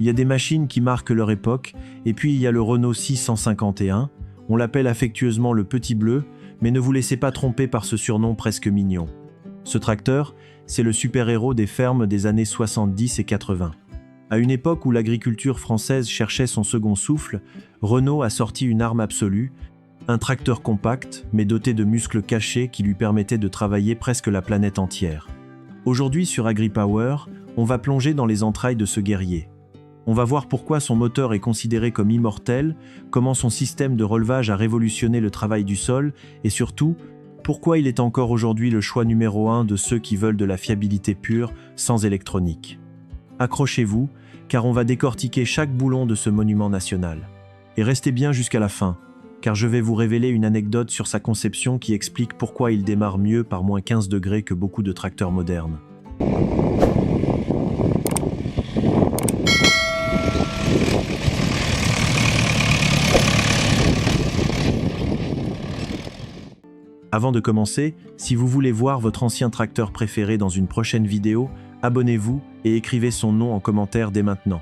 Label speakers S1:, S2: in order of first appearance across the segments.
S1: Il y a des machines qui marquent leur époque, et puis il y a le Renault 651, on l'appelle affectueusement le Petit Bleu, mais ne vous laissez pas tromper par ce surnom presque mignon. Ce tracteur, c'est le super-héros des fermes des années 70 et 80. À une époque où l'agriculture française cherchait son second souffle, Renault a sorti une arme absolue, un tracteur compact, mais doté de muscles cachés qui lui permettaient de travailler presque la planète entière. Aujourd'hui sur AgriPower, on va plonger dans les entrailles de ce guerrier. On va voir pourquoi son moteur est considéré comme immortel, comment son système de relevage a révolutionné le travail du sol, et surtout, pourquoi il est encore aujourd'hui le choix numéro 1 de ceux qui veulent de la fiabilité pure, sans électronique. Accrochez-vous, car on va décortiquer chaque boulon de ce monument national. Et restez bien jusqu'à la fin, car je vais vous révéler une anecdote sur sa conception qui explique pourquoi il démarre mieux par moins 15 degrés que beaucoup de tracteurs modernes. Avant de commencer, si vous voulez voir votre ancien tracteur préféré dans une prochaine vidéo, abonnez-vous et écrivez son nom en commentaire dès maintenant.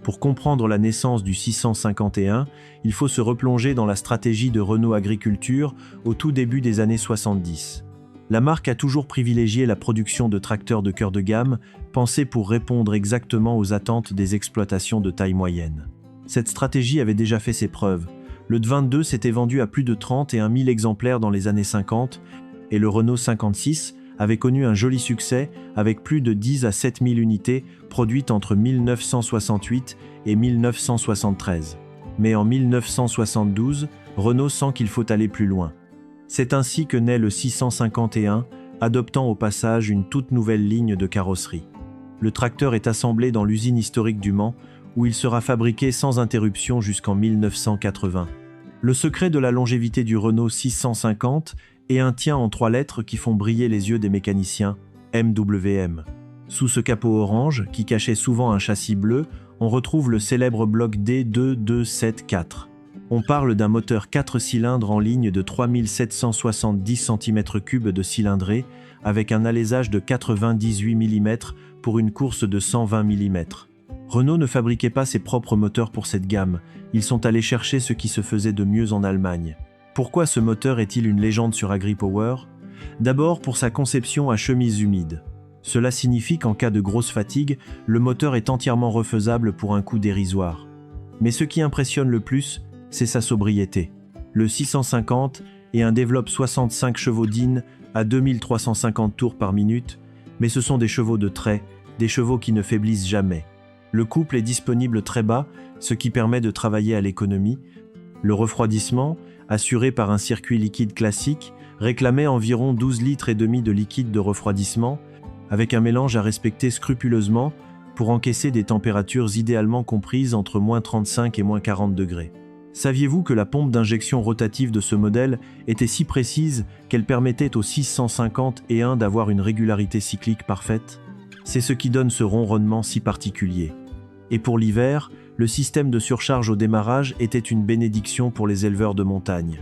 S1: Pour comprendre la naissance du 651, il faut se replonger dans la stratégie de Renault Agriculture au tout début des années 70. La marque a toujours privilégié la production de tracteurs de cœur de gamme, pensés pour répondre exactement aux attentes des exploitations de taille moyenne. Cette stratégie avait déjà fait ses preuves. Le 22 s'était vendu à plus de 31 000 exemplaires dans les années 50 et le Renault 56 avait connu un joli succès avec plus de 10 à 7 000 unités produites entre 1968 et 1973. Mais en 1972, Renault sent qu'il faut aller plus loin. C'est ainsi que naît le 651, adoptant au passage une toute nouvelle ligne de carrosserie. Le tracteur est assemblé dans l'usine historique du Mans, où il sera fabriqué sans interruption jusqu'en 1980. Le secret de la longévité du Renault 650 est un tien en 3 lettres qui font briller les yeux des mécaniciens, MWM. Sous ce capot orange, qui cachait souvent un châssis bleu, on retrouve le célèbre bloc D2274. On parle d'un moteur 4 cylindres en ligne de 3770 cm3 de cylindrée, avec un alésage de 98 mm pour une course de 120 mm. Renault ne fabriquait pas ses propres moteurs pour cette gamme, ils sont allés chercher ce qui se faisait de mieux en Allemagne. Pourquoi ce moteur est-il une légende sur AgriPower ? D'abord pour sa conception à chemise humide. Cela signifie qu'en cas de grosse fatigue, le moteur est entièrement refaisable pour un coût dérisoire. Mais ce qui impressionne le plus, c'est sa sobriété. Le 650 est un développe 65 chevaux d'IN à 2350 tours par minute, mais ce sont des chevaux de trait, des chevaux qui ne faiblissent jamais. Le couple est disponible très bas, ce qui permet de travailler à l'économie. Le refroidissement, assuré par un circuit liquide classique, réclamait environ 12 litres et demi de liquide de refroidissement, avec un mélange à respecter scrupuleusement pour encaisser des températures idéalement comprises entre moins 35 et moins 40 degrés. Saviez-vous que la pompe d'injection rotative de ce modèle était si précise qu'elle permettait au 651 d'avoir une régularité cyclique parfaite ? C'est ce qui donne ce ronronnement si particulier. Et pour l'hiver, le système de surcharge au démarrage était une bénédiction pour les éleveurs de montagne.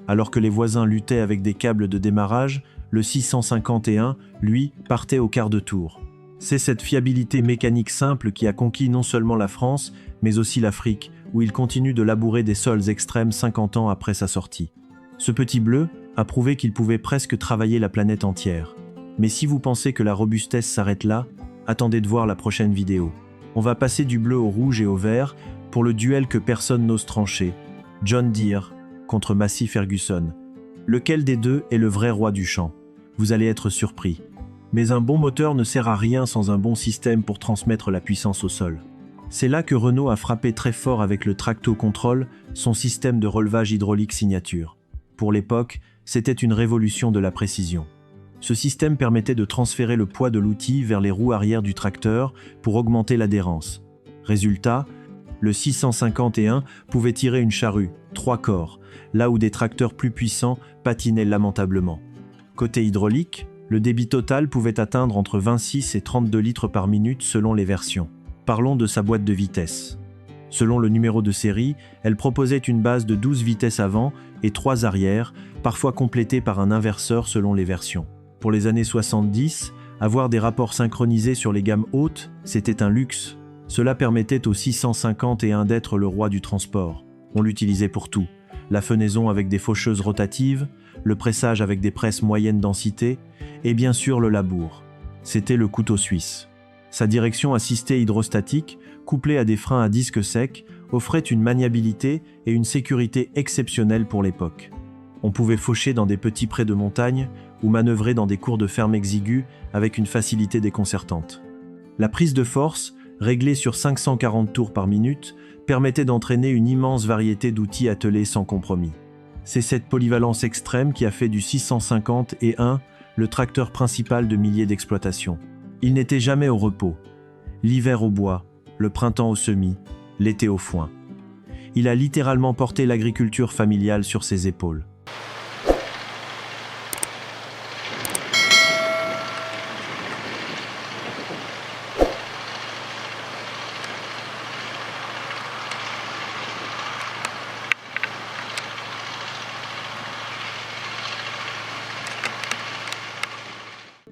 S1: Alors que les voisins luttaient avec des câbles de démarrage, le 651, lui, partait au quart de tour. C'est cette fiabilité mécanique simple qui a conquis non seulement la France, mais aussi l'Afrique, où il continue de labourer des sols extrêmes 50 ans après sa sortie. Ce Petit Bleu a prouvé qu'il pouvait presque travailler la planète entière. Mais si vous pensez que la robustesse s'arrête là, attendez de voir la prochaine vidéo. On va passer du bleu au rouge et au vert pour le duel que personne n'ose trancher. John Deere contre Massey Ferguson. Lequel des deux est le vrai roi du champ ? Vous allez être surpris. Mais un bon moteur ne sert à rien sans un bon système pour transmettre la puissance au sol. C'est là que Renault a frappé très fort avec le Tracto Control, son système de relevage hydraulique signature. Pour l'époque, c'était une révolution de la précision. Ce système permettait de transférer le poids de l'outil vers les roues arrière du tracteur pour augmenter l'adhérence. Résultat, le 651 pouvait tirer une charrue, 3 corps, là où des tracteurs plus puissants patinaient lamentablement. Côté hydraulique, le débit total pouvait atteindre entre 26 et 32 litres par minute selon les versions. Parlons de sa boîte de vitesse. Selon le numéro de série, elle proposait une base de 12 vitesses avant et 3 arrière, parfois complétée par un inverseur selon les versions. Pour les années 70, Avoir des rapports synchronisés sur les gammes hautes, c'était un luxe. Cela permettait au 651 d'être le roi du transport. On l'utilisait pour tout. La fenaison avec des faucheuses rotatives, le pressage avec des presses moyenne densité, et bien sûr le labour. C'était le couteau suisse. Sa direction assistée hydrostatique, couplée à des freins à disque sec, offrait une maniabilité et une sécurité exceptionnelles pour l'époque. On pouvait faucher dans des petits prés de montagne ou manœuvrer dans des cours de ferme exigus avec une facilité déconcertante. La prise de force, réglée sur 540 tours par minute, permettait d'entraîner une immense variété d'outils attelés sans compromis. C'est cette polyvalence extrême qui a fait du 651 le tracteur principal de milliers d'exploitations. Il n'était jamais au repos. L'hiver au bois, le printemps au semis, l'été au foin. Il a littéralement porté l'agriculture familiale sur ses épaules.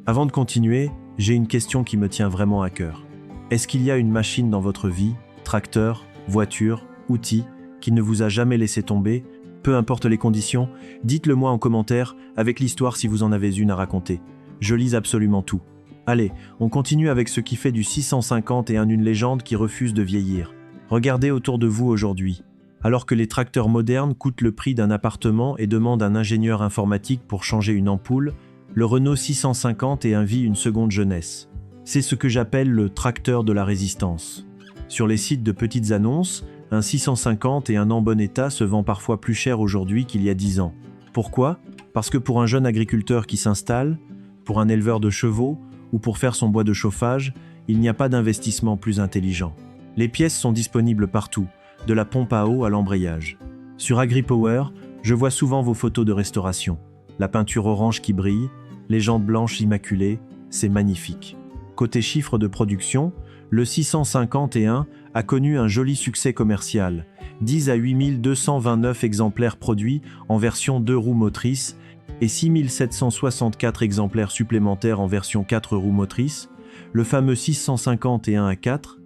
S1: Avant de continuer, j'ai une question qui me tient vraiment à cœur. Est-ce qu'il y a une machine dans votre vie, tracteur, voiture, outil, qui ne vous a jamais laissé tomber, peu importe les conditions? Dites-le moi en commentaire, avec l'histoire si vous en avez une à raconter. Je lis absolument tout. Allez, on continue avec ce qui fait du 651 une légende qui refuse de vieillir. Regardez autour de vous aujourd'hui. Alors que les tracteurs modernes coûtent le prix d'un appartement et demandent un ingénieur informatique pour changer une ampoule, le Renault 651 vit une seconde jeunesse. C'est ce que j'appelle le tracteur de la résistance. Sur les sites de petites annonces, un 651 en bon état se vend parfois plus cher aujourd'hui qu'il y a 10 ans. Pourquoi? Parce que pour un jeune agriculteur qui s'installe, pour un éleveur de chevaux ou pour faire son bois de chauffage, il n'y a pas d'investissement plus intelligent. Les pièces sont disponibles partout, de la pompe à eau à l'embrayage. Sur AgriPower, je vois souvent vos photos de restauration. La peinture orange qui brille, les jantes blanches immaculées, c'est magnifique. Côté chiffre de production, le 651 a connu un joli succès commercial. 10 à 8229 exemplaires produits en version 2 roues motrices et 6764 exemplaires supplémentaires en version 4 roues motrices, le fameux 651 A4,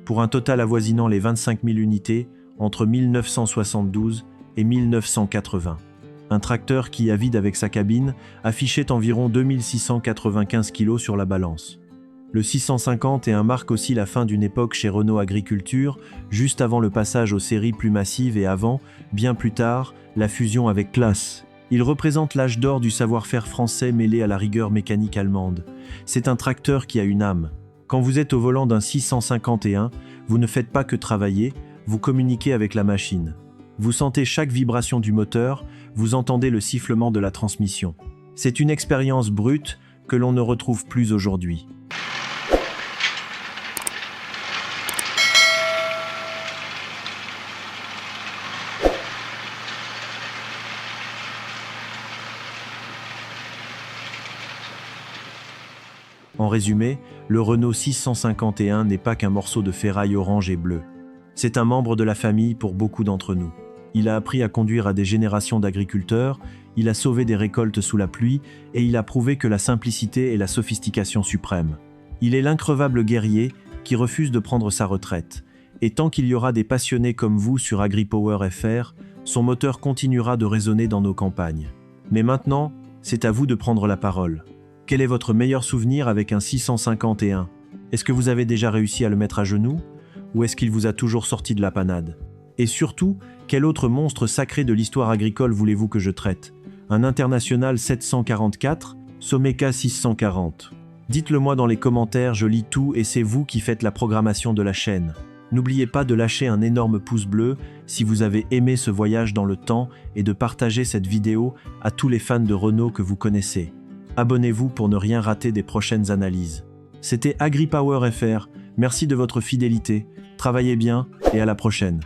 S1: pour un total avoisinant les 25 000 unités entre 1972 et 1980. Un tracteur qui, à vide avec sa cabine, affichait environ 2695 kg sur la balance. Le 651 marque aussi la fin d'une époque chez Renault Agriculture, juste avant le passage aux séries plus massives et avant, bien plus tard, la fusion avec Claas. Il représente l'âge d'or du savoir-faire français mêlé à la rigueur mécanique allemande. C'est un tracteur qui a une âme. Quand vous êtes au volant d'un 651, vous ne faites pas que travailler, vous communiquez avec la machine. Vous sentez chaque vibration du moteur, vous entendez le sifflement de la transmission. C'est une expérience brute que l'on ne retrouve plus aujourd'hui. En résumé, le Renault 651 n'est pas qu'un morceau de ferraille orange et bleu. C'est un membre de la famille pour beaucoup d'entre nous. Il a appris à conduire à des générations d'agriculteurs, il a sauvé des récoltes sous la pluie et il a prouvé que la simplicité est la sophistication suprême. Il est l'increvable guerrier qui refuse de prendre sa retraite. Et tant qu'il y aura des passionnés comme vous sur AgriPower FR, son moteur continuera de résonner dans nos campagnes. Mais maintenant, c'est à vous de prendre la parole. Quel est votre meilleur souvenir avec un 651? Est-ce que vous avez déjà réussi à le mettre à genoux? Ou est-ce qu'il vous a toujours sorti de la panade? Et surtout, quel autre monstre sacré de l'histoire agricole voulez-vous que je traite? Un International 744, Someka 640. Dites-le moi dans les commentaires, je lis tout et c'est vous qui faites la programmation de la chaîne. N'oubliez pas de lâcher un énorme pouce bleu si vous avez aimé ce voyage dans le temps et de partager cette vidéo à tous les fans de Renault que vous connaissez. Abonnez-vous pour ne rien rater des prochaines analyses. C'était AgriPower FR, merci de votre fidélité, travaillez bien et à la prochaine.